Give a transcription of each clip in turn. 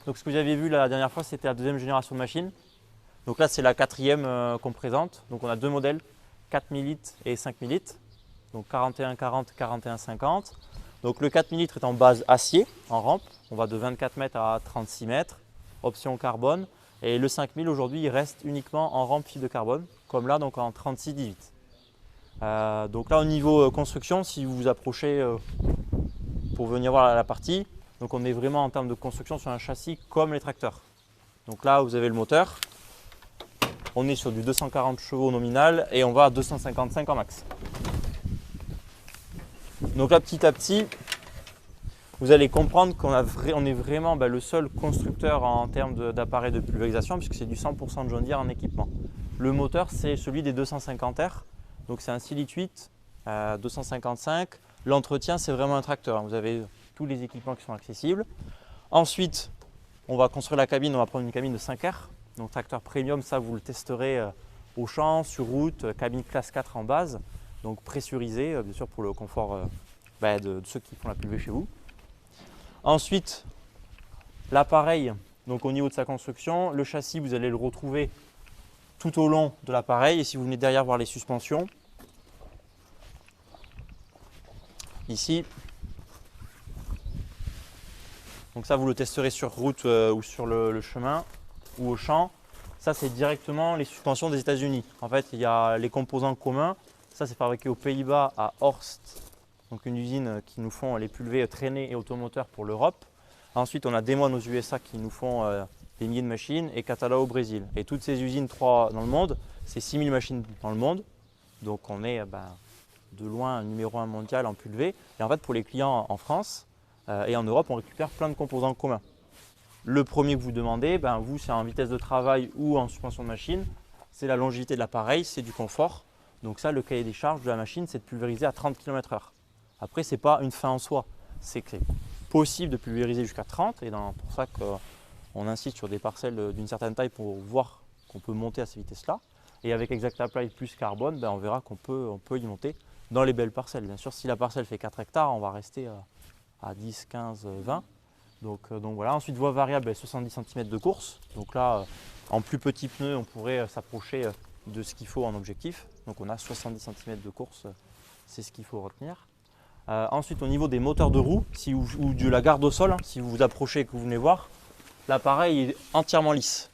Donc ce que vous avez vu la dernière fois, c'était la deuxième génération de machine. Donc là, c'est la quatrième qu'on présente. Donc on a deux modèles, 4000 litres et 5000 litres. Donc 4140, 4150. Donc le 4000 litres est en base acier, en rampe. On va de 24 mètres à 36 mètres, option carbone. Et le 5000 aujourd'hui, il reste uniquement en rampe fibre de carbone, comme là, donc en 36-18. Donc là, au niveau construction, si vous vous approchez pour venir voir la partie, donc on est vraiment en termes de construction sur un châssis comme les tracteurs. Donc là, vous avez le moteur. On est sur du 240 chevaux nominal et on va à 255 en max. Donc là, petit à petit, vous allez comprendre qu'on est vraiment le seul constructeur en termes d'appareils de pulvérisation puisque c'est du 100% de John Deere en équipement. Le moteur, c'est celui des 250R, donc c'est un 6 litres 8, 255. L'entretien, c'est vraiment un tracteur. Vous avez tous les équipements qui sont accessibles. Ensuite, on va construire la cabine, on va prendre une cabine de 5R, donc tracteur premium, ça vous le testerez au champ, sur route, cabine classe 4 en base, donc pressurisée, bien sûr pour le confort de ceux qui font la pulvée chez vous. Ensuite, l'appareil, donc au niveau de sa construction, le châssis, vous allez le retrouver tout au long de l'appareil. Et si vous venez derrière voir les suspensions, ici, donc ça vous le testerez sur route ou sur le chemin ou au champ. Ça c'est directement les suspensions des États-Unis. En fait, il y a les composants communs. Ça c'est fabriqué aux Pays-Bas à Horst. Donc une usine qui nous font les pulvées traînées et automoteurs pour l'Europe. Ensuite, on a Demone aux USA qui nous font des milliers de machines et Catala au Brésil. Et toutes ces usines, 3 dans le monde, c'est 6000 machines dans le monde. Donc on est de loin numéro 1 mondial en pulvée. Et en fait, pour les clients en France et en Europe, on récupère plein de composants communs. Le premier que vous demandez, vous, c'est en vitesse de travail ou en suspension de machine. C'est la longévité de l'appareil, c'est du confort. Donc ça, le cahier des charges de la machine, c'est de pulvériser à 30 km/h. Après, ce n'est pas une fin en soi, c'est que c'est possible de pulvériser jusqu'à 30 et pour ça qu'on insiste sur des parcelles d'une certaine taille pour voir qu'on peut monter à ces vitesses-là. Et avec ExactApply plus carbone, on verra qu'on peut y monter dans les belles parcelles. Bien sûr, si la parcelle fait 4 hectares, on va rester à 10, 15, 20. Donc voilà. Ensuite, voie variable, 70 cm de course. Donc là, en plus petit pneu, on pourrait s'approcher de ce qu'il faut en objectif. Donc on a 70 cm de course, c'est ce qu'il faut retenir. Ensuite, au niveau des moteurs de roues ou de la garde au sol, si vous vous approchez et que vous venez voir, l'appareil est entièrement lisse.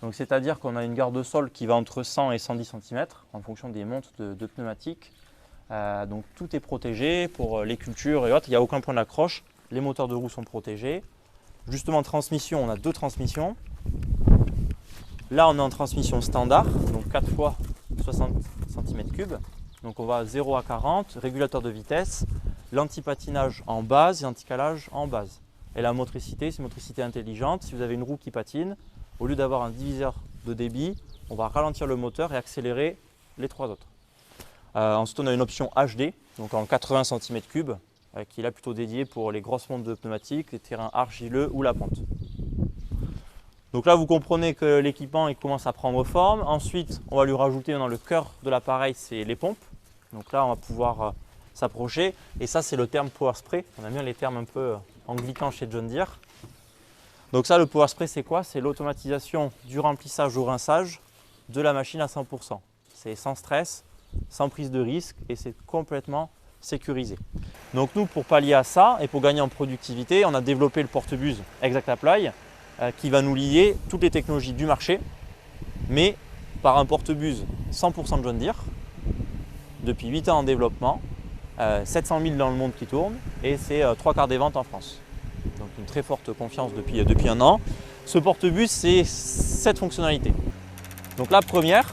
Donc c'est-à-dire qu'on a une garde au sol qui va entre 100 et 110 cm en fonction des montes de pneumatiques. Donc tout est protégé pour les cultures et autres, il n'y a aucun point d'accroche. Les moteurs de roues sont protégés. Justement, transmission, on a 2 transmissions. Là, on est en transmission standard, donc 4 fois 60 cm3. Donc on va à 0 à 40, régulateur de vitesse, l'anti-patinage en base et l'anti-calage en base. Et la motricité, c'est une motricité intelligente. Si vous avez une roue qui patine, au lieu d'avoir un diviseur de débit, on va ralentir le moteur et accélérer les 3 autres. Ensuite, on a une option HD, donc en 80 cm3, qui est là plutôt dédiée pour les grosses montes de pneumatiques, les terrains argileux ou la pente. Donc là, vous comprenez que l'équipement commence à prendre forme. Ensuite, on va lui rajouter dans le cœur de l'appareil, c'est les pompes. Donc là, on va pouvoir s'approcher. Et ça, c'est le terme Power Spray. On a bien les termes un peu anglicans chez John Deere. Donc ça, le Power Spray, c'est quoi? C'est l'automatisation du remplissage au rinçage de la machine à 100%. C'est sans stress, sans prise de risque et c'est complètement sécurisé. Donc nous, pour pallier à ça et pour gagner en productivité, on a développé le porte-buse ExactApply qui va nous lier toutes les technologies du marché, mais par un porte-buse 100% de John Deere, depuis 8 ans en développement, 700 000 dans le monde qui tournent et c'est 3/4 des ventes en France. Donc une très forte confiance depuis un an. Ce porte-buse, c'est 7 fonctionnalités. Donc la première,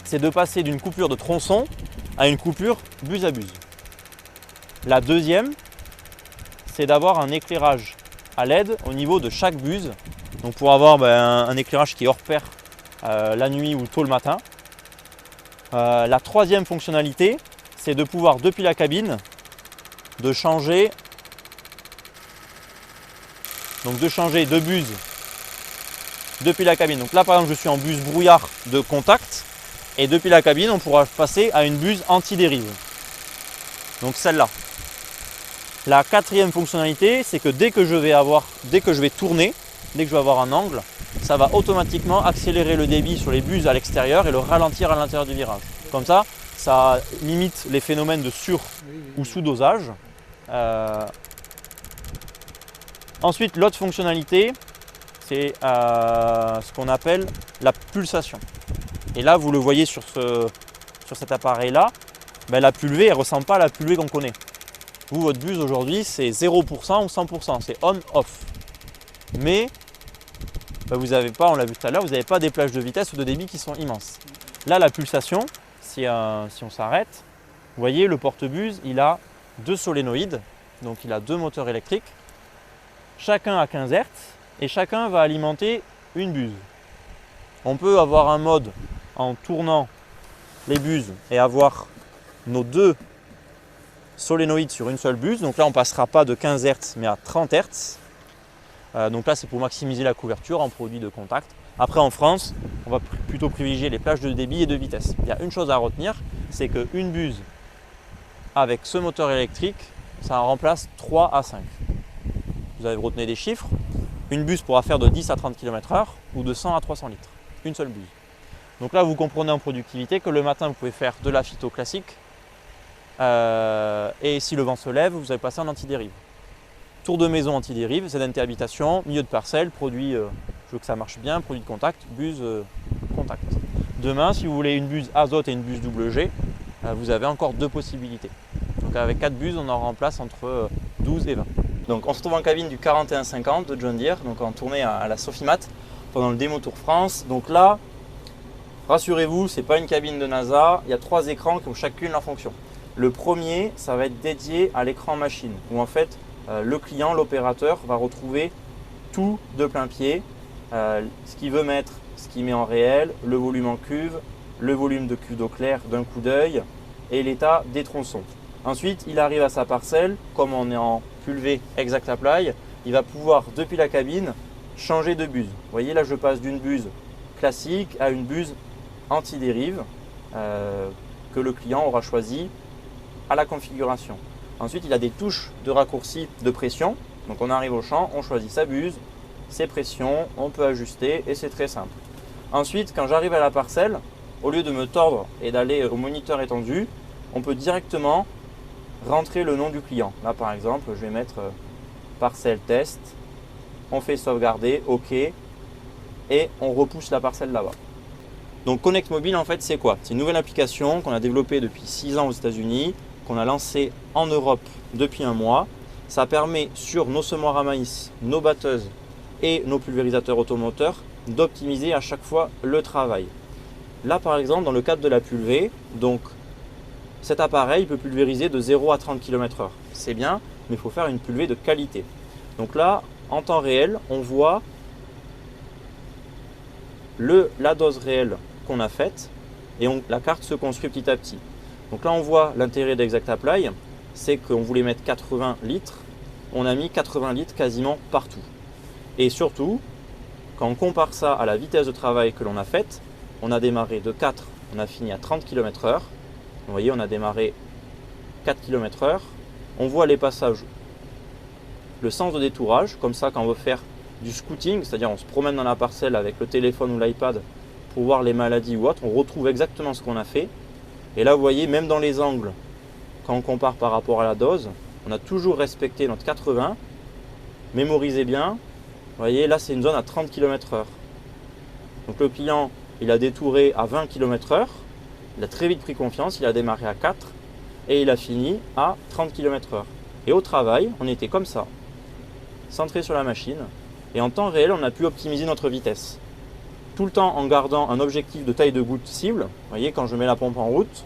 c'est de passer d'une coupure de tronçon à une coupure buse à buse. La deuxième, c'est d'avoir un éclairage à LED au niveau de chaque buse, donc pour avoir un éclairage qui est hors pair la nuit ou tôt le matin. La troisième fonctionnalité, c'est de pouvoir depuis la cabine de changer de buse depuis la cabine. Donc là par exemple je suis en buse brouillard de contact et depuis la cabine on pourra passer à une buse anti-dérive. Donc celle-là. La quatrième fonctionnalité, c'est que dès que je vais tourner, dès que je vais avoir un angle, ça va automatiquement accélérer le débit sur les buses à l'extérieur et le ralentir à l'intérieur du virage. Comme ça limite les phénomènes de sur- ou sous-dosage. Ensuite, l'autre fonctionnalité, c'est ce qu'on appelle la pulsation. Et là, vous le voyez sur cet appareil-là, ben, la pulvée, elle ne ressemble pas à la pulvée qu'on connaît. Vous, votre buse aujourd'hui, c'est 0% ou 100%, c'est on-off. Mais ben, vous n'avez pas, on l'a vu tout à l'heure, vous n'avez pas des plages de vitesse ou de débit qui sont immenses. Là, la pulsation, si on s'arrête, vous voyez, le porte-buse, il a 2 solénoïdes, donc il a 2 moteurs électriques, chacun à 15 Hz et chacun va alimenter une buse. On peut avoir un mode en tournant les buses et avoir nos 2 solénoïdes sur une seule buse. Donc là, on ne passera pas de 15 Hz mais à 30 Hz. Donc là, c'est pour maximiser la couverture en produit de contact. Après, en France, on va plutôt privilégier les plages de débit et de vitesse. Il y a une chose à retenir, c'est qu'une buse avec ce moteur électrique, ça en remplace 3 à 5. Vous avez retenu des chiffres. Une buse pourra faire de 10 à 30 km/h ou de 100 à 300 litres. Une seule buse. Donc là, vous comprenez en productivité que le matin, vous pouvez faire de la phyto classique. Et si le vent se lève, vous allez passer en antidérive. Tour de maison antidérive, ZNT habitation, milieu de parcelle, produit, je veux que ça marche bien, produit de contact, buse contact. Demain, si vous voulez une buse azote et une buse WG, vous avez encore 2 possibilités. Donc avec 4 buses, on en remplace entre 12 et 20. Donc on se trouve en cabine du 4150 de John Deere, donc en tournée à la Sofimat pendant le Démo Tour France. Donc là, rassurez-vous, ce n'est pas une cabine de NASA, il y a 3 écrans qui ont chacune leur fonction. Le premier, ça va être dédié à l'écran machine, où en fait le client, l'opérateur, va retrouver tout de plein pied, ce qu'il veut mettre, ce qu'il met en réel, le volume en cuve, le volume de cuve d'eau claire d'un coup d'œil et l'état des tronçons. Ensuite, il arrive à sa parcelle, comme on est en pulvé exact apply, il va pouvoir, depuis la cabine, changer de buse. Vous voyez, là, je passe d'une buse classique à une buse anti-dérive que le client aura choisi à la configuration. Ensuite, il a des touches de raccourci de pression. Donc, on arrive au champ, on choisit sa buse, ses pressions, on peut ajuster et c'est très simple. Ensuite, quand j'arrive à la parcelle, au lieu de me tordre et d'aller au moniteur étendu, on peut directement rentrer le nom du client. Là, par exemple, je vais mettre parcelle test, on fait sauvegarder, OK, et on repousse la parcelle là-bas. Donc Connect Mobile, en fait, c'est quoi? C'est une nouvelle application qu'on a développée depuis 6 ans aux États-Unis, qu'on a lancée en Europe depuis 1 mois. Ça permet sur nos semoirs à maïs, nos batteuses et nos pulvérisateurs automoteurs d'optimiser à chaque fois le travail. Là, par exemple, dans le cadre de la pulvée, donc cet appareil peut pulvériser de 0 à 30 km/h. C'est bien, mais il faut faire une pulvée de qualité. Donc là, en temps réel, on voit la dose réelle qu'on a faite et la carte se construit petit à petit. Donc là, on voit l'intérêt d'Exact Apply, c'est qu'on voulait mettre 80 litres. On a mis 80 litres quasiment partout. Et surtout, quand on compare ça à la vitesse de travail que l'on a faite, on a démarré de 4, on a fini à 30 km/h. Vous voyez, on a démarré 4 km/h. On voit les passages, le sens de détourage, comme ça quand on veut faire du scouting, c'est-à-dire on se promène dans la parcelle avec le téléphone ou l'iPad pour voir les maladies ou autres, on retrouve exactement ce qu'on a fait. Et là, vous voyez, même dans les angles, quand on compare par rapport à la dose, on a toujours respecté notre 80. Mémorisez bien, vous voyez, là c'est une zone à 30 km/h. Donc le client, il a détouré à 20 km/h. Il a très vite pris confiance, il a démarré à 4 et il a fini à 30 km/h. Et au travail, on était comme ça, centré sur la machine. Et en temps réel, on a pu optimiser notre vitesse. Tout le temps en gardant un objectif de taille de goutte cible. Vous voyez, quand je mets la pompe en route,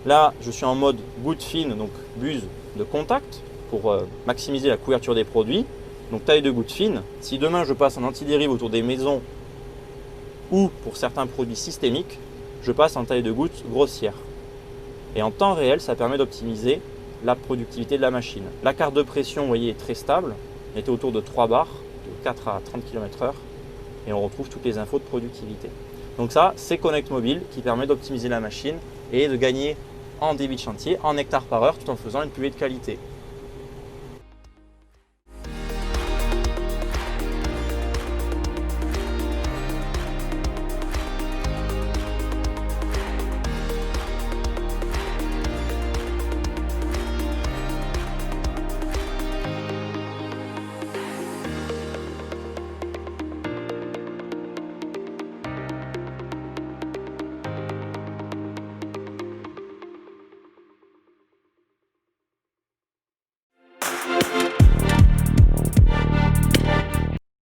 là, je suis en mode goutte fine, donc buse de contact, pour maximiser la couverture des produits. Donc taille de goutte fine. Si demain, je passe en antidérive autour des maisons ou pour certains produits systémiques, je passe en taille de goutte grossière. Et en temps réel, ça permet d'optimiser la productivité de la machine. La carte de pression, vous voyez, est très stable. Elle était autour de 3 bars, de 4 à 30 km/h. Et on retrouve toutes les infos de productivité. Donc ça, c'est Connect Mobile qui permet d'optimiser la machine et de gagner en débit de chantier, en hectares par heure, tout en faisant une pulvée de qualité.